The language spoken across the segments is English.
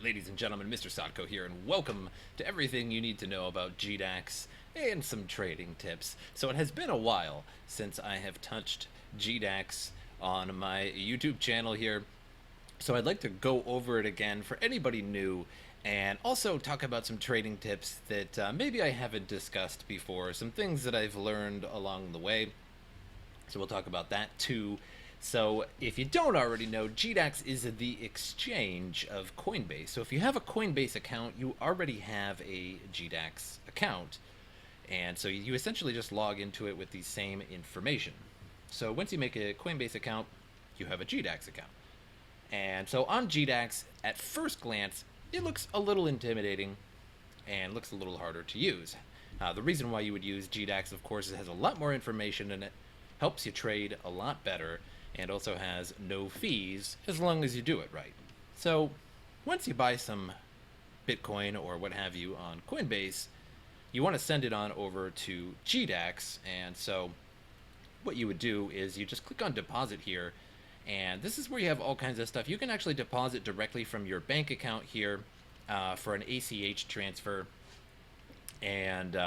ladies and gentlemen, MrSotko here, and welcome to everything you need to know about GDAX and some trading tips. So it has been a while since I have touched GDAX on my YouTube channel here, so I'd like to go over it again for anybody new and also talk about some trading tips that maybe I haven't discussed before, some things that I've learned along the way. So we'll talk about that too. So if you don't already know, GDAX is the exchange of Coinbase. So if you have a Coinbase account, you already have a GDAX account. And so you essentially just log into it with the same information. So once you make a Coinbase account, you have a GDAX account. And so on GDAX, at first glance, it looks a little intimidating and looks a little harder to use. The reason why you would use GDAX, of course, is it has a lot more information in it, helps you trade a lot better, and also has no fees as long as you do it right. So once you buy some Bitcoin or what have you on Coinbase, you want to send it on over to GDAX. And so what you would do is you just click on deposit here, and this is where you have all kinds of stuff. You can actually deposit directly from your bank account here for an ACH transfer, and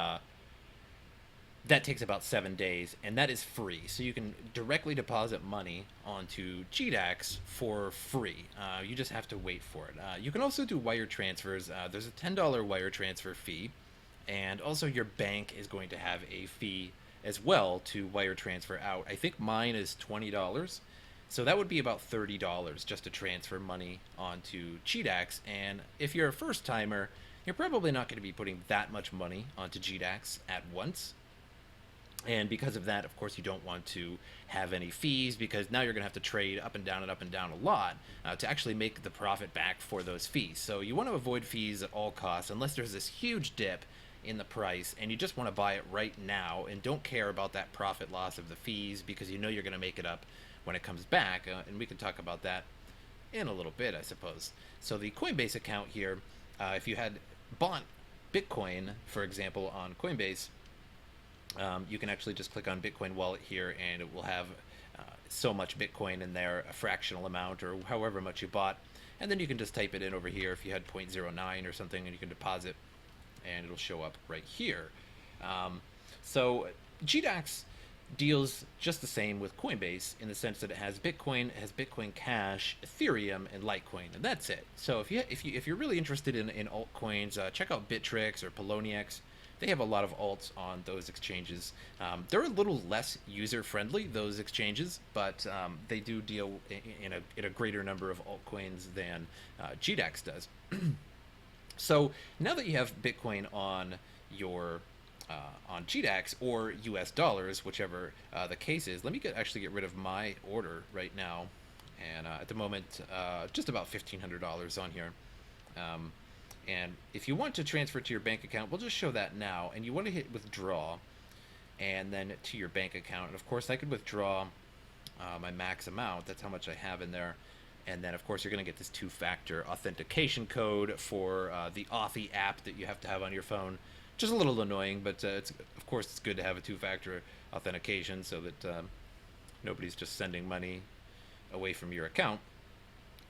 that takes about 7 days, and that is free. So you can directly deposit money onto GDAX for free. You just have to wait for it. You can also do wire transfers. There's a $10 wire transfer fee, and also your bank is going to have a fee as well to wire transfer out. I think mine is $20. So that would be about $30 just to transfer money onto GDAX. And if you're a first timer, you're probably not going to be putting that much money onto GDAX at once. And because of that, of course, you don't want to have any fees, because now you're going to have to trade up and down and up and down a lot to actually make the profit back for those fees. So you want to avoid fees at all costs, unless there's this huge dip in the price and you just want to buy it right now and don't care about that profit loss of the fees, because you know you're going to make it up when it comes back. And we can talk about that in a little bit, I suppose. So the Coinbase account here, if you had bought Bitcoin, for example, on Coinbase, you can actually just click on Bitcoin wallet here, and it will have so much Bitcoin in there, a fractional amount or however much you bought, and then you can just type it in over here if you had 0.09 or something, and you can deposit, and it'll show up right here. So GDAX deals just the same with Coinbase in the sense that it has Bitcoin Cash, Ethereum, and Litecoin, and that's it. So if you're really interested in altcoins, check out Bittrex or Poloniex. They have a lot of alts on those exchanges. They're a little less user-friendly, those exchanges, but they do deal in a greater number of altcoins than GDAX does. So now that you have Bitcoin on your on GDAX or US dollars, whichever the case is, let me actually get rid of my order right now. And at the moment, just about $1,500 on here. And if you want to transfer to your bank account, we'll just show that now. And you want to hit withdraw and then to your bank account. And of course, I could withdraw my max amount. That's how much I have in there. And then, of course, you're going to get this two-factor authentication code for the Authy app that you have to have on your phone. Just a little annoying, but of course, it's good to have a two-factor authentication so that nobody's just sending money away from your account.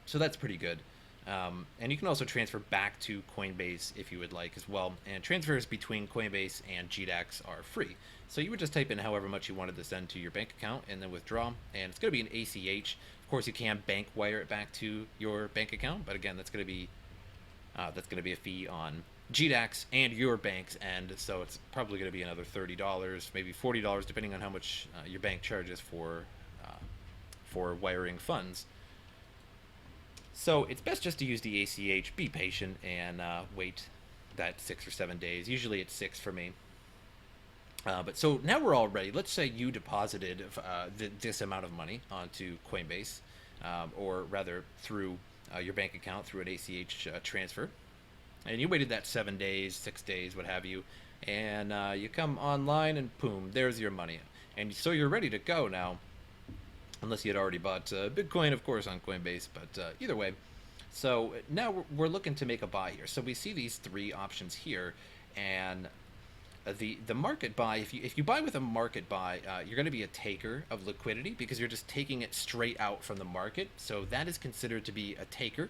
So that's pretty good. And you can also transfer back to Coinbase if you would like as well. And transfers between Coinbase and GDAX are free. So you would just type in however much you wanted to send to your bank account and then withdraw. And it's going to be an ACH. Of course, you can bank wire it back to your bank account, but again, that's going to be a fee on GDAX and your bank's end. So it's probably going to be another $30, maybe $40, depending on how much your bank charges for wiring funds. So it's best just to use the ACH, be patient, and wait that 6 or 7 days. Usually it's 6 for me. But so now we're all ready. Let's say you deposited this amount of money onto Coinbase, or rather through your bank account through an ACH transfer. And you waited that 7 days, 6 days, what have you. And you come online and boom, there's your money. And so you're ready to go now. Unless you had already bought Bitcoin, of course, on Coinbase, but either way. So now we're looking to make a buy here. So we see these three options here, and the market buy, if you buy with a market buy, you're going to be a taker of liquidity because you're just taking it straight out from the market. So that is considered to be a taker.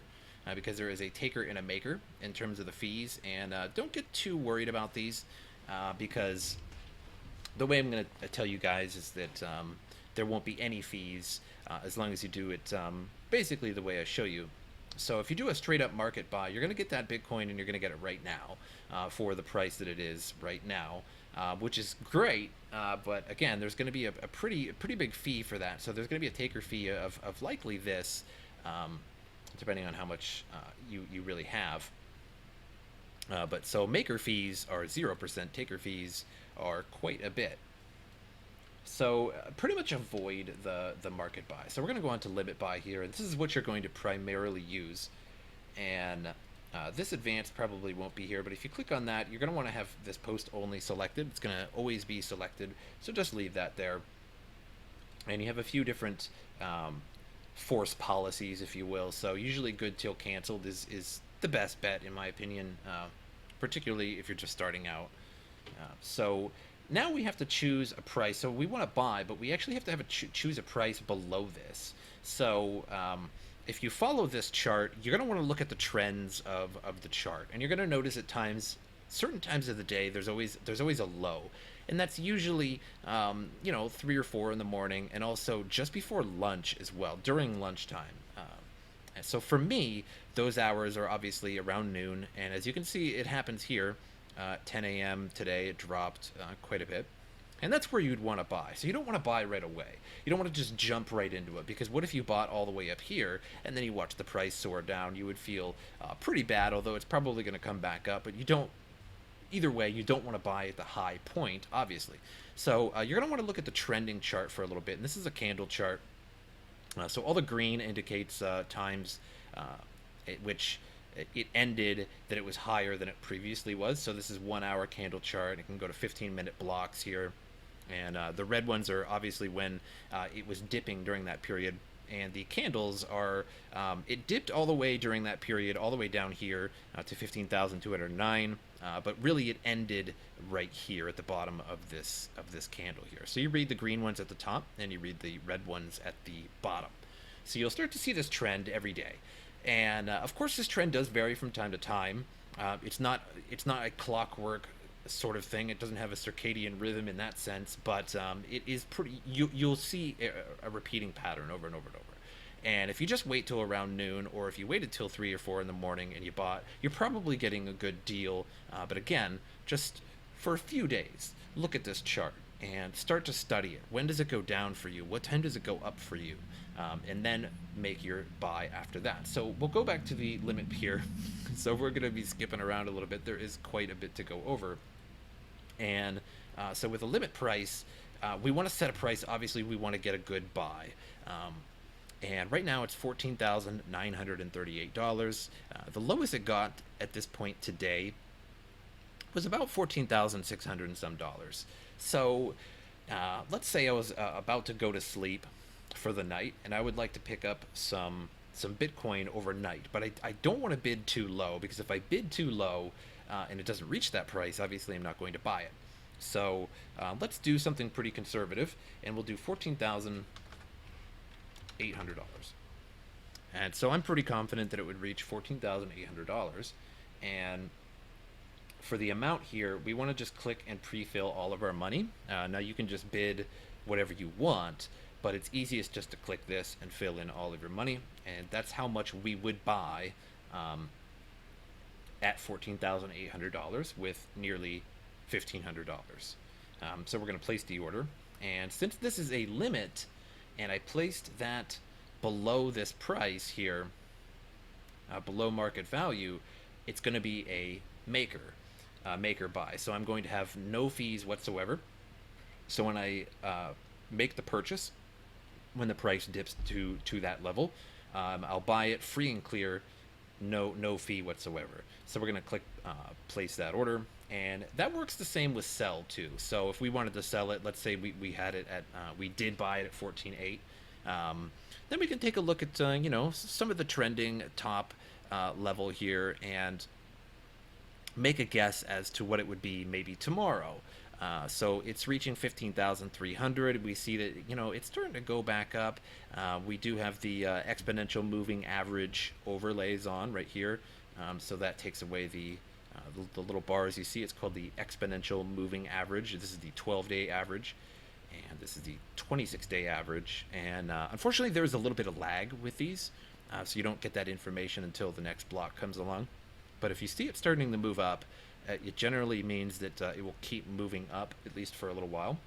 because there is a taker and a maker in terms of the fees. And don't get too worried about these because the way I'm going to tell you guys is that there won't be any fees as long as you do it basically the way I show you. So if you do a straight up market buy, you're going to get that Bitcoin and you're going to get it right now for the price that it is right now, which is great. But again, there's going to be a pretty big fee for that. So there's going to be a taker fee of likely this, depending on how much you really have. But so maker fees are 0%, taker fees are quite a bit. So pretty much avoid the market buy. So we're going to go on to limit buy here, and this is what you're going to primarily use. And this advanced probably won't be here, but if you click on that, you're going to want to have this post only selected. It's going to always be selected, so just leave that there. And you have a few different force policies, if you will. So usually good till canceled is the best bet, in my opinion, particularly if you're just starting out. So now we have to choose a price. So we want to buy, but we actually have to choose a price below this. So if you follow this chart, you're going to want to look at the trends of the chart, and you're going to notice at times, certain times of the day, there's always a low, and that's usually 3 or 4 in the morning, and also just before lunch as well, during lunchtime. So for me, those hours are obviously around noon, and as you can see, it happens here. 10 a.m. today, it dropped quite a bit. And that's where you'd want to buy. So you don't want to buy right away. You don't want to just jump right into it, because what if you bought all the way up here and then you watch the price soar down? You would feel pretty bad, although it's probably going to come back up. But either way, you don't want to buy at the high point, obviously. So you're going to want to look at the trending chart for a little bit. And this is a candle chart. So all the green indicates times at which it ended that it was higher than it previously was. So this is 1 hour candle chart. It can go to 15-minute blocks here. And the red ones are obviously when it was dipping during that period. And the candles are, it dipped all the way during that period, all the way down here to 15,209. But really it ended right here at the bottom of this candle here. So you read the green ones at the top and you read the red ones at the bottom. So you'll start to see this trend every day. And of course this trend does vary from time to time. It's not a clockwork sort of thing. It doesn't have a circadian rhythm in that sense, but it is pretty, you'll see a repeating pattern over and over and over. And if you just wait till around noon, or if you waited till 3 or 4 in the morning and you bought, you're probably getting a good deal. But again, just for a few days, look at this chart and start to study it. When does it go down for you? What time does it go up for you? And then make your buy after that. So we'll go back to the limit here. So we're going to be skipping around a little bit. There is quite a bit to go over. And so with a limit price, we want to set a price. Obviously, we want to get a good buy. And right now it's $14,938. The lowest it got at this point today was about $14,600 and some dollars. So let's say I was about to go to sleep for the night, and I would like to pick up some Bitcoin overnight, but I don't want to bid too low, because if I bid too low and it doesn't reach that price, obviously I'm not going to buy it. So let's do something pretty conservative, and we'll do $14,800. And so I'm pretty confident that it would reach $14,800. And for the amount here, we want to just click and pre-fill all of our money. Now you can just bid whatever you want, but it's easiest just to click this and fill in all of your money. And that's how much we would buy at $14,800 with nearly $1,500. So we're going to place the order. And since this is a limit, and I placed that below this price here, below market value, it's going to be a maker buy. So I'm going to have no fees whatsoever. So when I make the purchase, when the price dips to that level, I'll buy it free and clear, no fee whatsoever. So we're going to click place that order, and that works the same with sell too. So if we wanted to sell it, let's say we had it at we did buy it at 14.8, then we can take a look at some of the trending top level here and make a guess as to what it would be maybe tomorrow. So it's reaching 15,300. We see that, it's starting to go back up. We do have the exponential moving average overlays on right here. So that takes away the little bars you see. It's called the exponential moving average. This is the 12-day average, and this is the 26-day average. And unfortunately, there's a little bit of lag with these, so you don't get that information until the next block comes along. But if you see it starting to move up, it generally means that it will keep moving up, at least for a little while.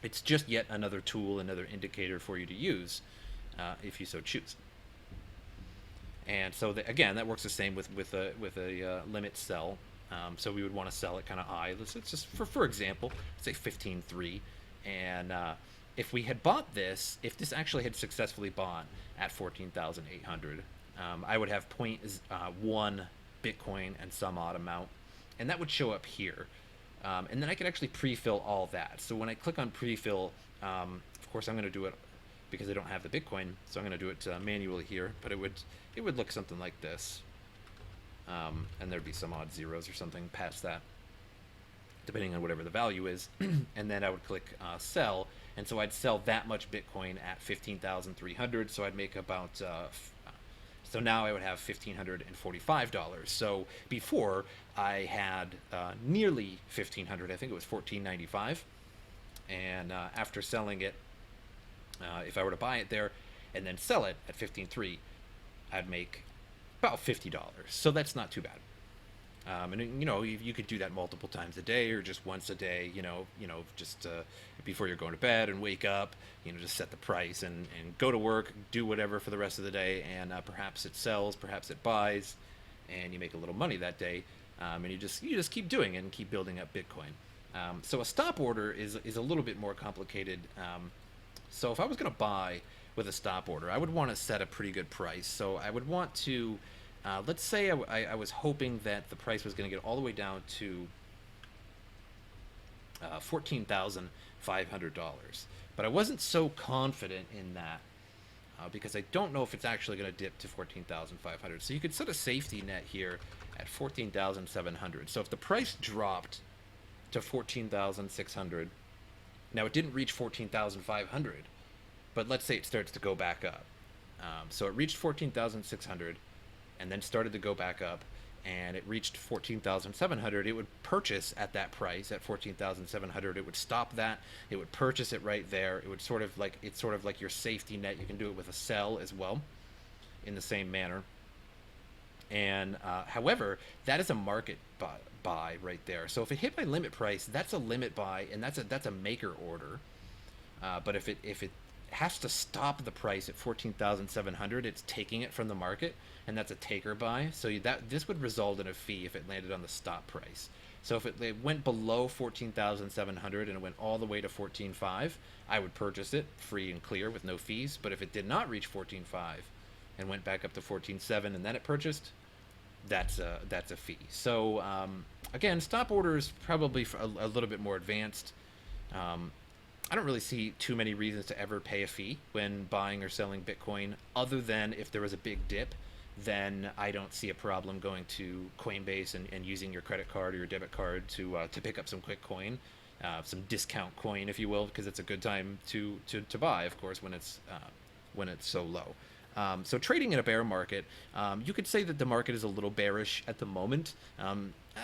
It's just yet another tool, another indicator for you to use if you so choose. And so, again, that works the same with a limit sell. So we would want to sell it kind of high. Let's just, for example, say 15.3. And if we had bought this, if this actually had successfully bought at 14,800, I would have 0.1 Bitcoin and some odd amount. And that would show up here. And then I could actually pre-fill all that. So when I click on pre-fill, of course I'm going to do it because I don't have the Bitcoin, so I'm going to do it manually here. But it would look something like this. And there'd be some odd zeros or something past that, depending on whatever the value is. And then I would click sell. And so I'd sell that much Bitcoin at 15,300. So I'd make about... So now I would have $1,545. So before I had nearly $1,500. I think it was $1,495. And after selling it, if I were to buy it there and then sell it at 15.3, I'd make about $50. So that's not too bad. And you could do that multiple times a day or just once a day. Just before you're going to bed and wake up. Just set the price and go to work, do whatever for the rest of the day, and perhaps it sells, perhaps it buys, and you make a little money that day. And you just keep doing it and keep building up Bitcoin. So a stop order is a little bit more complicated. So if I was going to buy with a stop order, I would want to set a pretty good price. So I would want to, let's say I was hoping that the price was going to get all the way down to $14,500. But I wasn't so confident in that because I don't know if it's actually going to dip to 14,500. So you could set a safety net here at 14,700. So if the price dropped to 14,600, now it didn't reach 14,500, but let's say it starts to go back up. So it reached 14,600 and then started to go back up, and it reached 14,700, it would purchase at that price at 14,700. It would stop that. It would purchase it right there. It would sort of like your safety net. You can do it with a sell as well, in the same manner. And however, that is a market buy right there. So if it hit my limit price, that's a limit buy, and that's a maker order. But if it has to stop the price at 14,700, it's taking it from the market, and that's a taker buy. So this would result in a fee if it landed on the stop price. So if it went below 14,700 and it went all the way to 14.5, I would purchase it free and clear with no fees. But if it did not reach 14.5 and went back up to 14.7 and then it purchased, that's a fee. So again, stop orders probably a little bit more advanced. I don't really see too many reasons to ever pay a fee when buying or selling Bitcoin, other than if there was a big dip. Then I don't see a problem going to Coinbase and using your credit card or your debit card to pick up some quick coin, some discount coin, if you will, because it's a good time to buy, of course, when it's so low. So trading in a bear market, you could say that the market is a little bearish at the moment. I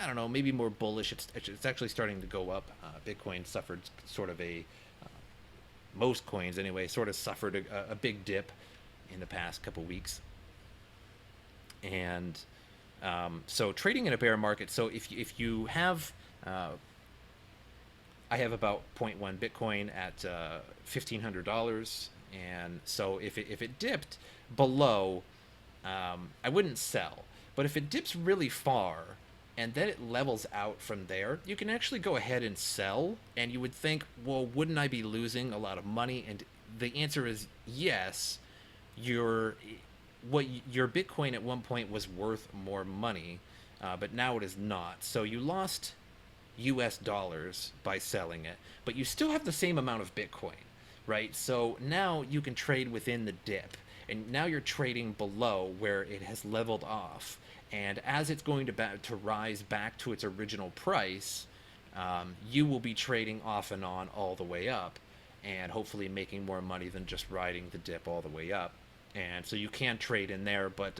don't know, maybe more bullish. It's actually starting to go up. Bitcoin suffered sort of most coins anyway, sort of suffered a big dip in the past couple weeks. And so trading in a bear market, so if you have, I have about 0.1 Bitcoin at $1,500, and so if it dipped below, I wouldn't sell. But if it dips really far and then it levels out from there, you can actually go ahead and sell, and you would think, well, wouldn't I be losing a lot of money? And the answer is yes. Your Bitcoin at one point was worth more money, but now it is not. So you lost US dollars by selling it, but you still have the same amount of Bitcoin, right? So now you can trade within the dip, and now you're trading below where it has leveled off. And as it's going to rise back to its original price, you will be trading off and on all the way up, and hopefully making more money than just riding the dip all the way up. And so you can trade in there, but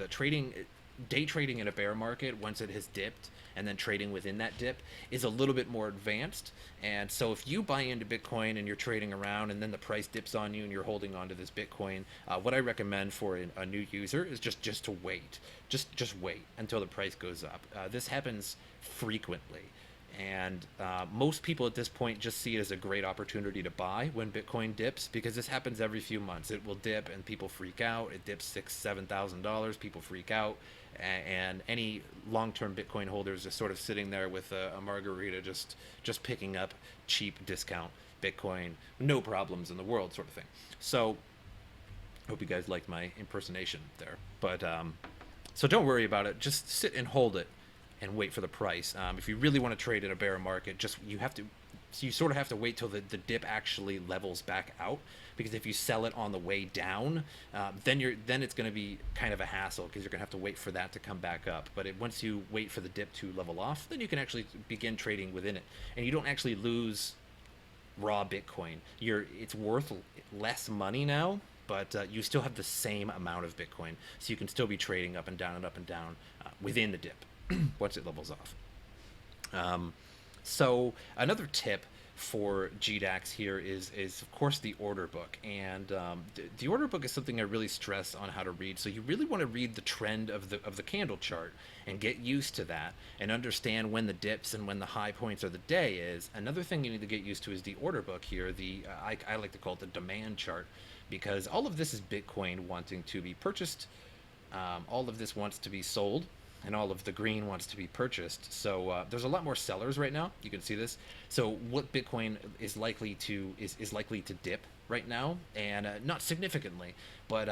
day trading in a bear market once it has dipped and then trading within that dip is a little bit more advanced. And so if you buy into Bitcoin and you're trading around and then the price dips on you and you're holding on to this Bitcoin, what I recommend for a new user is just to wait. Just wait until the price goes up. This happens frequently. And most people at this point just see it as a great opportunity to buy when Bitcoin dips, because this happens every few months. It will dip and people freak out. It dips $6,000-$7,000, people freak out, and any long-term Bitcoin holders are sort of sitting there with a margarita, just picking up cheap discount Bitcoin, no problems in the world, sort of thing. So, hope you guys liked my impersonation there, but so don't worry about it. Just sit and hold it and wait for the price. If you really want to trade in a bear market, you sort of have to wait till the dip actually levels back out, because if you sell it on the way down, then it's going to be kind of a hassle, because you're going to have to wait for that to come back up. But once you wait for the dip to level off, then you can actually begin trading within it, and you don't actually lose raw Bitcoin. It's worth less money now, but you still have the same amount of Bitcoin, so you can still be trading up and down within the dip once it levels off. So another tip for GDAX here is of course the order book, and the order book is something I really stress on how to read. So you really want to read the trend of the candle chart and get used to that and understand when the dips and when the high points of the day is. Another thing you need to get used to is the order book here. I like to call it the demand chart, because all of this is Bitcoin wanting to be purchased, all of this wants to be sold, and all of the green wants to be purchased. So there's a lot more sellers right now. You can see this. So what Bitcoin is likely to dip right now, and not significantly, but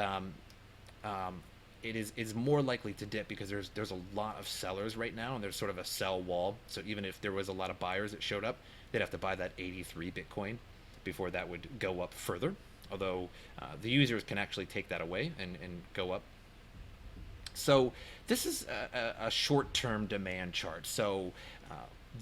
it is more likely to dip because there's a lot of sellers right now, and there's sort of a sell wall. So even if there was a lot of buyers that showed up, they'd have to buy that 83 Bitcoin before that would go up further. Although the users can actually take that away and go up. So this is a short-term demand chart. So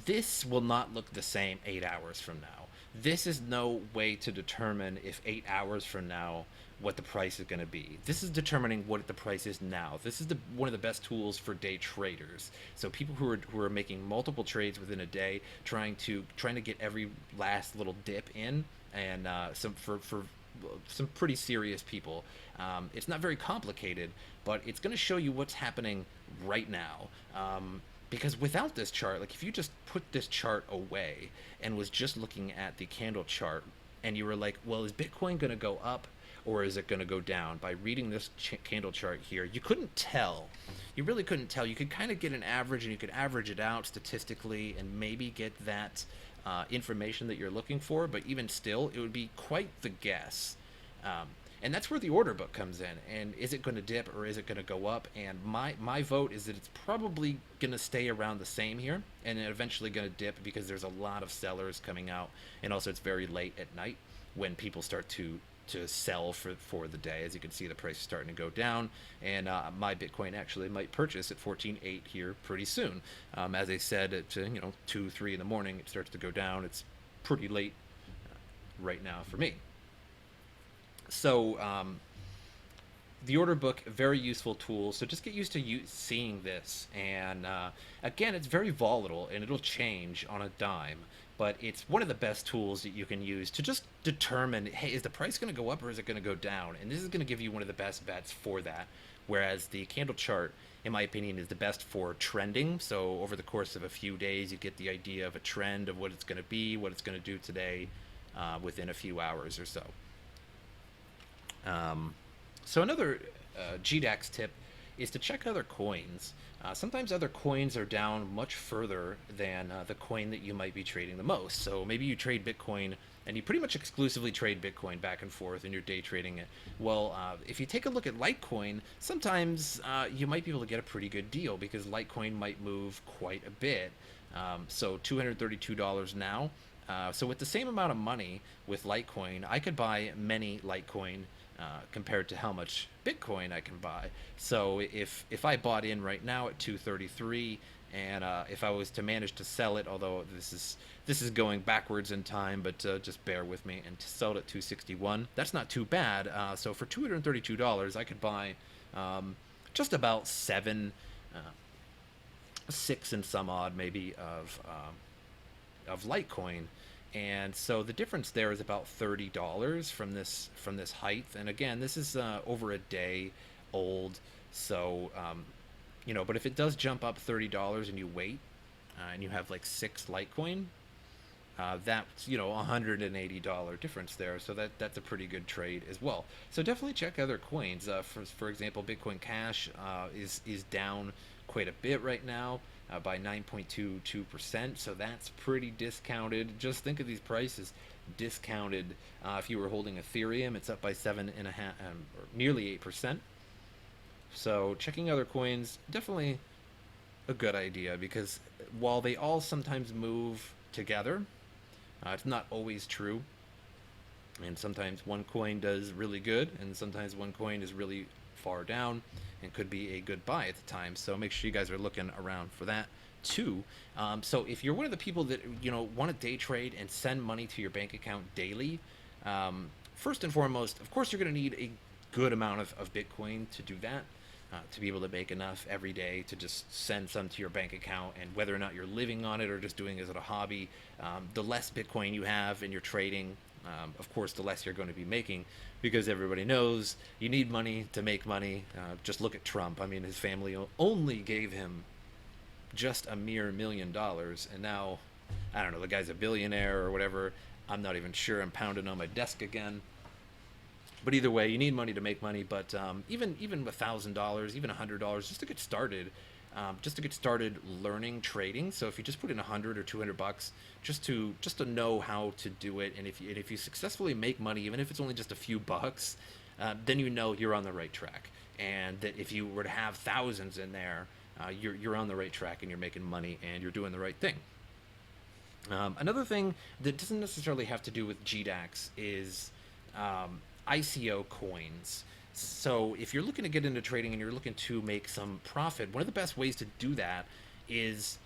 this will not look the same 8 hours from now. This is no way to determine if 8 hours from now what the price is going to be. This is determining what the price is now. This is one of the best tools for day traders. So people who are making multiple trades within a day, trying to get every last little dip in, and for some pretty serious people. It's not very complicated, but it's going to show you what's happening right now. Because without this chart, like if you just put this chart away and was just looking at the candle chart, and you were like, well, is Bitcoin going to go up or is it going to go down? By reading this candle chart here, you couldn't tell. You really couldn't tell. You could kind of get an average, and you could average it out statistically and maybe get that information that you're looking for, but even still, it would be quite the guess. And that's where the order book comes in. And is it going to dip or is it going to go up? And my vote is that it's probably going to stay around the same here, and then eventually going to dip, because there's a lot of sellers coming out, and also it's very late at night when people start to sell for the day. As you can see, the price is starting to go down, and my Bitcoin actually might purchase at 14.8 here pretty soon. As I said, at 2, 3 in the morning, it starts to go down. It's pretty late right now for me. So the order book, a very useful tool. So just get used to seeing this. And again, it's very volatile and it'll change on a dime. But it's one of the best tools that you can use to just determine, hey, is the price going to go up or is it going to go down? And this is going to give you one of the best bets for that. Whereas the candle chart, in my opinion, is the best for trending. So over the course of a few days, you get the idea of a trend of what it's going to be, what it's going to do today within a few hours or so. So another GDAX tip is to check other coins. Sometimes other coins are down much further than the coin that you might be trading the most. So maybe you trade Bitcoin and you pretty much exclusively trade Bitcoin back and forth and you're day trading it. Well, if you take a look at Litecoin, sometimes you might be able to get a pretty good deal, because Litecoin might move quite a bit. So $232 now. So with the same amount of money with Litecoin, I could buy many Litecoin compared to how much Bitcoin I can buy. So if I bought in right now at 233, and if I was to manage to sell it, although this is going backwards in time, but just bear with me, and to sell it at 261, that's not too bad. So for $232, I could buy just about six and some odd maybe of Litecoin. And so the difference there is about $30 from this height. And again, this is over a day old. So but if it does jump up $30 and you wait, and you have like 6 Litecoin, that's $180 difference there. So that's a pretty good trade as well. So definitely check other coins. For example, Bitcoin Cash is down quite a bit right now, by 9.22%. So that's pretty discounted. Just think of these prices discounted. If you were holding Ethereum, it's up by 7.5%, or nearly 8%. So checking other coins, definitely a good idea, because while they all sometimes move together, it's not always true. And sometimes one coin does really good, and sometimes one coin is really far down and could be a good buy at the time. So make sure you guys are looking around for that too. So if you're one of the people that want to day trade and send money to your bank account daily, first and foremost, of course, you're going to need a good amount of Bitcoin to do that. To be able to make enough every day to just send some to your bank account. And whether or not you're living on it or just doing it as a hobby, the less Bitcoin you have in your trading, of course, the less you're going to be making, because everybody knows you need money to make money. Just look at Trump. I mean, his family only gave him just a mere $1 million, and now, I don't know, the guy's a billionaire or whatever. I'm not even sure. I'm pounding on my desk again. But either way, you need money to make money. But even $1,000, even $100, just to get started, learning trading. So if you just put in $100 or $200, just to know how to do it, and if you successfully make money, even if it's only just a few bucks, then you're on the right track. And that if you were to have thousands in there, you're on the right track, and you're making money, and you're doing the right thing. Another thing that doesn't necessarily have to do with GDAX is ICO coins. So if you're looking to get into trading and you're looking to make some profit, one of the best ways to do that is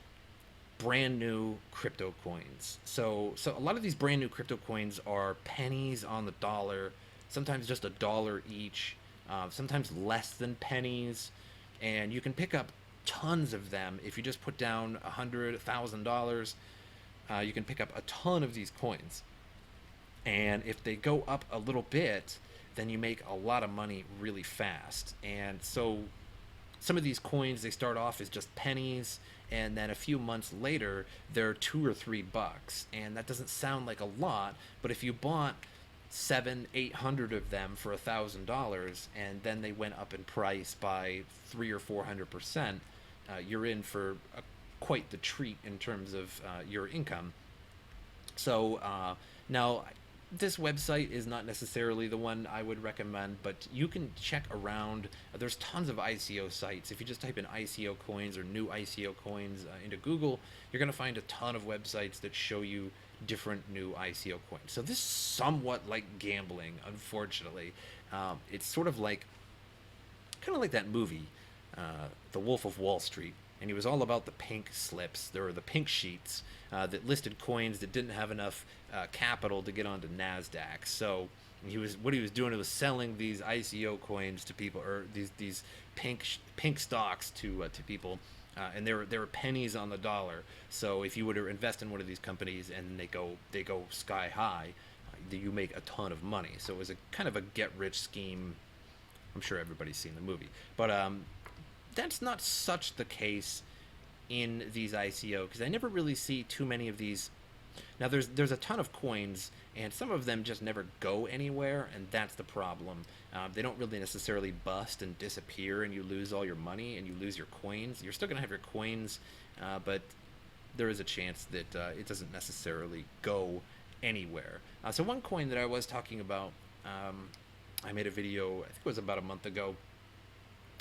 brand new crypto coins. So a lot of these brand new crypto coins are pennies on the dollar, sometimes just $1 each, sometimes less than pennies, and you can pick up tons of them. If you just put down $100, $1,000, you can pick up a ton of these coins. And if they go up a little bit, then you make a lot of money really fast. And so some of these coins, they start off as just pennies, and then a few months later, they're $2 or $3. And that doesn't sound like a lot, but if you bought 700-800 of them for $1,000, and then they went up in price by 300 or 400%, you're in for quite the treat in terms of your income. So now, this website is not necessarily the one I would recommend, but you can check around. There's tons of ICO sites. If you just type in ICO coins or new ICO coins into Google, you're going to find a ton of websites that show you different new ICO coins. So this is somewhat like gambling, unfortunately. It's sort of like, kind of like that movie, The Wolf of Wall Street. And he was all about the pink slips. There were the pink sheets that listed coins that didn't have enough capital to get onto NASDAQ. So what he was doing was selling these ICO coins to people, or these pink stocks to people, and they were pennies on the dollar. So if you were to invest in one of these companies and they go sky high, you make a ton of money. So it was a kind of a get rich scheme. I'm sure everybody's seen the movie, but that's not such the case in these ICO, because I never really see too many of these. Now there's a ton of coins, and some of them just never go anywhere, and that's the problem. They don't really necessarily bust and disappear, and you lose all your money and you lose your coins. You're still gonna have your coins, but there is a chance that it doesn't necessarily go anywhere. So one coin that I was talking about, I made a video, I think it was about a month ago,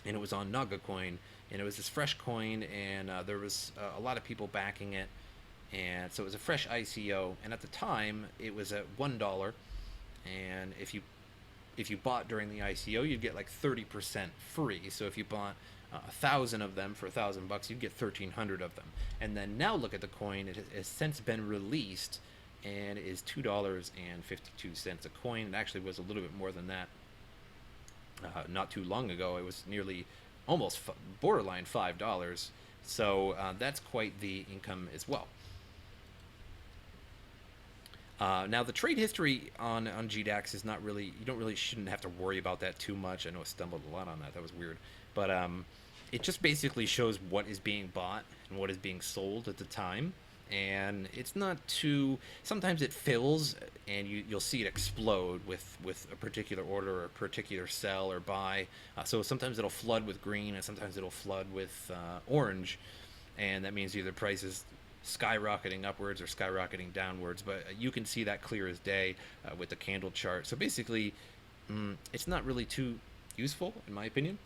and it was on Naga coin, and it was this fresh coin, and there was a lot of people backing it, and so it was a fresh ICO, and at the time it was at $1, and if you if you bought during the ICO, you'd get like 30% free. So if you bought 1,000 of them for $1,000, you'd get 1,300 of them. And then now look at the coin; it has since been released, and it is $2.52 a coin. It actually was a little bit more than that not too long ago. It was nearly, almost borderline $5. So that's quite the income as well. Now the trade history on GDAX is not really, shouldn't have to worry about that too much. I know I stumbled a lot on that. That was weird. But it just basically shows what is being bought and what is being sold at the time. And it's not too, sometimes it fills and you'll see it explode with a particular order or a particular sell or buy. So sometimes it'll flood with green and sometimes it'll flood with orange. And that means either price is skyrocketing upwards or skyrocketing downwards, but you can see that clear as day with the candle chart. So basically, it's not really too useful in my opinion,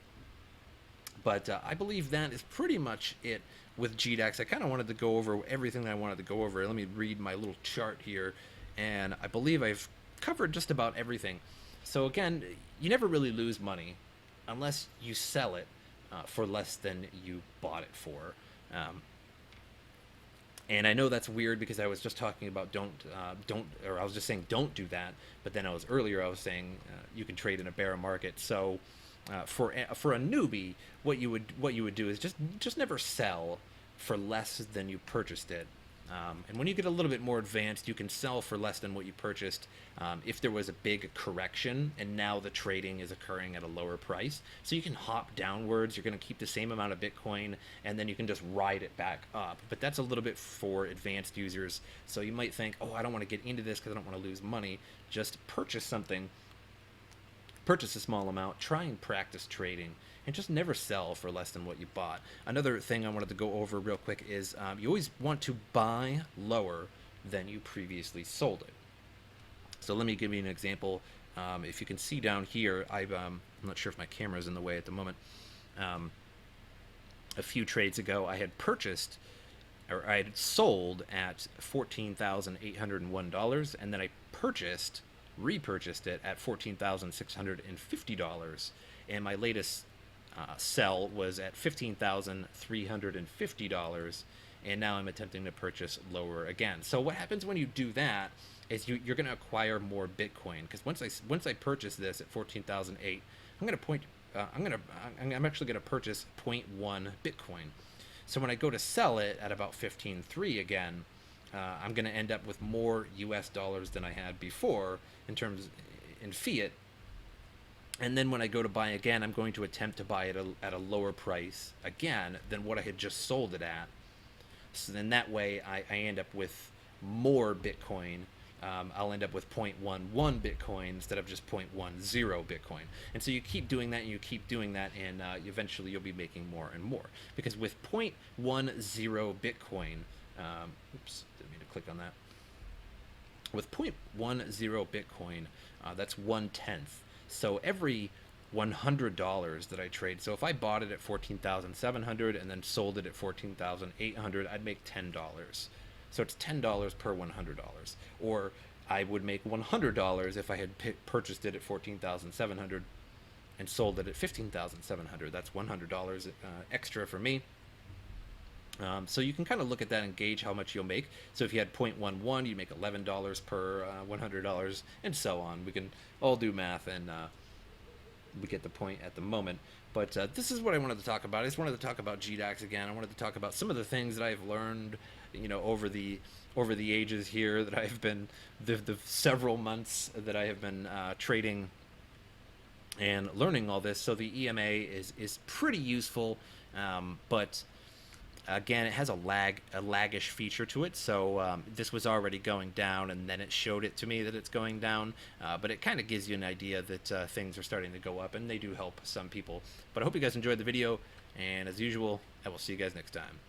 but I believe that is pretty much it with GDAX. I kind of wanted to go over everything that I wanted to go over. Let me read my little chart here, and I believe I've covered just about everything. So again, you never really lose money unless you sell it for less than you bought it for. And I know that's weird because I was just talking about don't, or I was just saying don't do that. But then I was saying you can trade in a bear market. So for a newbie, what you would do is just never sell for less than you purchased it. And when you get a little bit more advanced, you can sell for less than what you purchased if there was a big correction and now the trading is occurring at a lower price. So you can hop downwards, you're going to keep the same amount of Bitcoin, and then you can just ride it back up. But that's a little bit for advanced users. So you might think, oh, I don't want to get into this because I don't want to lose money. Just purchase something, purchase a small amount, try and practice trading, and just never sell for less than what you bought. Another thing I wanted to go over real quick is you always want to buy lower than you previously sold it. So let me give you an example. If you can see down here, I'm not sure if my camera is in the way at the moment. A few trades ago, I had purchased, or I had sold at $14,801, and then I repurchased it at $14,650, and my latest sell was at $15,350, and now I'm attempting to purchase lower again. So what happens when you do that is you're going to acquire more Bitcoin, because once I purchase this at 14,008, I'm actually going to purchase 0.1 Bitcoin. So when I go to sell it at about 15.3 again, I'm going to end up with more US dollars than I had before in fiat. And then when I go to buy again, I'm going to attempt to buy it at a lower price again than what I had just sold it at. So then that way I end up with more Bitcoin. I'll end up with 0.11 Bitcoin instead of just 0.10 Bitcoin. And so you keep doing that and you keep doing that, and eventually you'll be making more and more. Because with 0.10 Bitcoin, oops, didn't mean to click on that. With 0.10 Bitcoin, that's 1/10. So every $100 that I trade, so if I bought it at 14,700 and then sold it at 14,800, I'd make $10. So it's $10 per $100. Or I would make $100 if I had purchased it at 14,700 and sold it at 15,700. That's $100 extra for me. So you can kind of look at that and gauge how much you'll make. So if you had 0.11, you make $11 per $100, and so on. We can all do math, and we get the point at the moment. But this is what I wanted to talk about. I just wanted to talk about GDAX again. I wanted to talk about some of the things that I've learned, over the ages here that I've been, the several months that I have been trading and learning all this. So the EMA is pretty useful, but again, it has a laggish feature to it. So this was already going down, and then it showed it to me that it's going down. But it kind of gives you an idea that things are starting to go up, and they do help some people. But I hope you guys enjoyed the video, and as usual, I will see you guys next time.